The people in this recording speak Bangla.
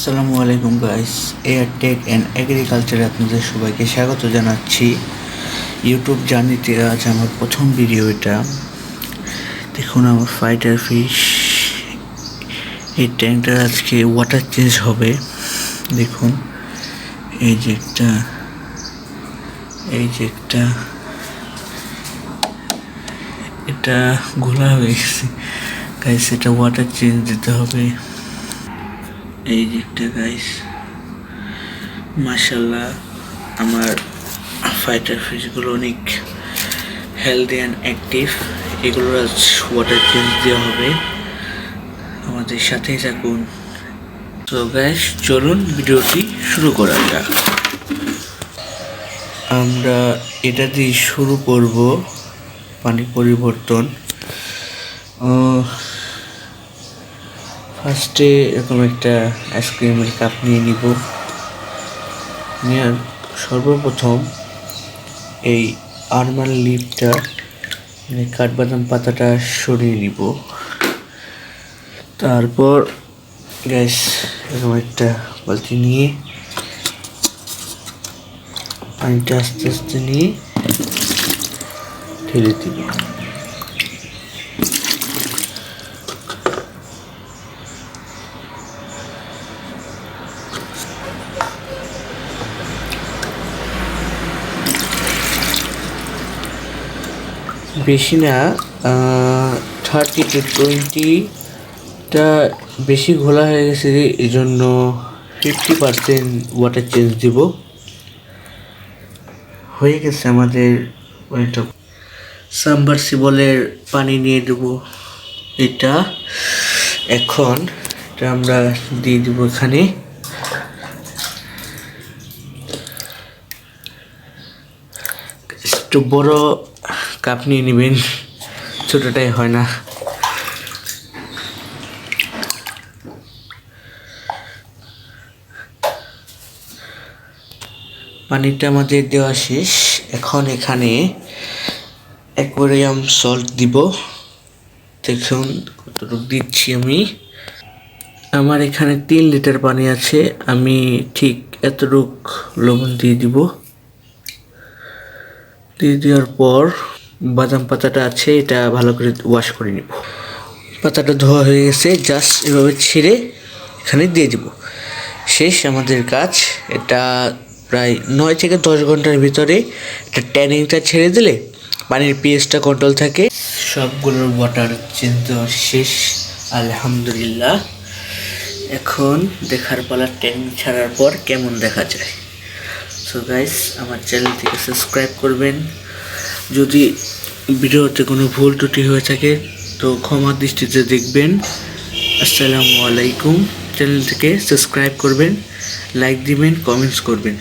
আসসালামু আলাইকুম গাইস, এয়ার টেক অ্যান্ড এগ্রিকালচারে আপনাদের সবাইকে স্বাগত জানাচ্ছি। ইউটিউব জার্নিতে আজ আমার প্রথম ভিডিও এটা। দেখুন আমার ফাইটার ফিশ, এই ট্যাঙ্কটার আজকে ওয়াটার চেঞ্জ হবে। দেখুন এই যে একটা এটা ঘোলা হয়ে গেছে গাইস, এটা ওয়াটার চেঞ্জ দিতে হবে। এই যে একটা গাইস, মাশাআল্লাহ আমার ফাইটার ফিশগুলো অনেক হেলদি অ্যান্ড অ্যাক্টিভ। এগুলোর আজ ওয়াটার চেঞ্জ দেওয়া হবে, আমাদের সাথেই থাকুন। তো গাইস চলুন ভিডিওটি শুরু করা যাক। আমরা এটা দিয়ে শুরু করব পানি পরিবর্তন। ফার্স্টে এরকম একটা আইসক্রিমের কাপ নিয়ে নিব। নেওয়ার সর্বপ্রথম এই আরমান লিপটা মানে কাঠবাদাম পাতাটা সরিয়ে নিব। তারপর গ্যাস এরকম একটা বালতি নিয়ে পানিটা আস্তে আস্তে নিয়ে ঢেলে দিব। বেশি না, 30 to 20টা বেশি ঘোলা হয়ে গেছে, এই জন্য 50% ওয়াটার চেঞ্জ দিব। হয়ে গেছে আমাদের ওইটা। সাবমার্সিবলের পানি নিয়ে দেব এটা। এখন এটা আমরা দিয়ে দিব এখানে। একটু বড় কাপ নিয়ে নেবেন, ছোটটাই হয় না। পানিটা আমাদের দেওয়া শেষ। এখন এখানে অ্যাকোয়ারিয়াম সল্ট দিব। দেখুন কতটুকু দিচ্ছি আমি। আমার এখানে 3 লিটার পানি আছে, আমি ঠিক এতটুক লবণ দিয়ে দিব। দিয়ে দেওয়ার পর বাদাম পাতাটা আছে, এটা ভালো করে ওয়াশ করে নিব। পাতাটা ধোয়া হয়ে গেছে, জাস্ট এভাবে ছিঁড়ে এখানে দিয়ে দিব। শেষ আমাদের কাজ। এটা প্রায় 9 থেকে 10 ঘন্টার ভিতরে এটা ট্যানিংটা ছেড়ে দিলে পানির পিএইচটা কন্ট্রোল থাকে। সবগুলোর ওয়াটার চেঞ্জ দেওয়া শেষ আলহামদুলিল্লাহ। এখন দেখার পালা ট্যানিং ছাড়ার পর কেমন দেখা যায়। সো গাইস আমার চ্যানেলটিকে সাবস্ক্রাইব করবেন। যদি ভিডিওতে কোনো ভুল ত্রুটি হয়ে থাকে তো ক্ষমা দৃষ্টিতে দেখবেন। আসসালামু আলাইকুম। চ্যানেলটিকে সাবস্ক্রাইব করবেন, লাইক দিবেন, কমেন্টস করবেন।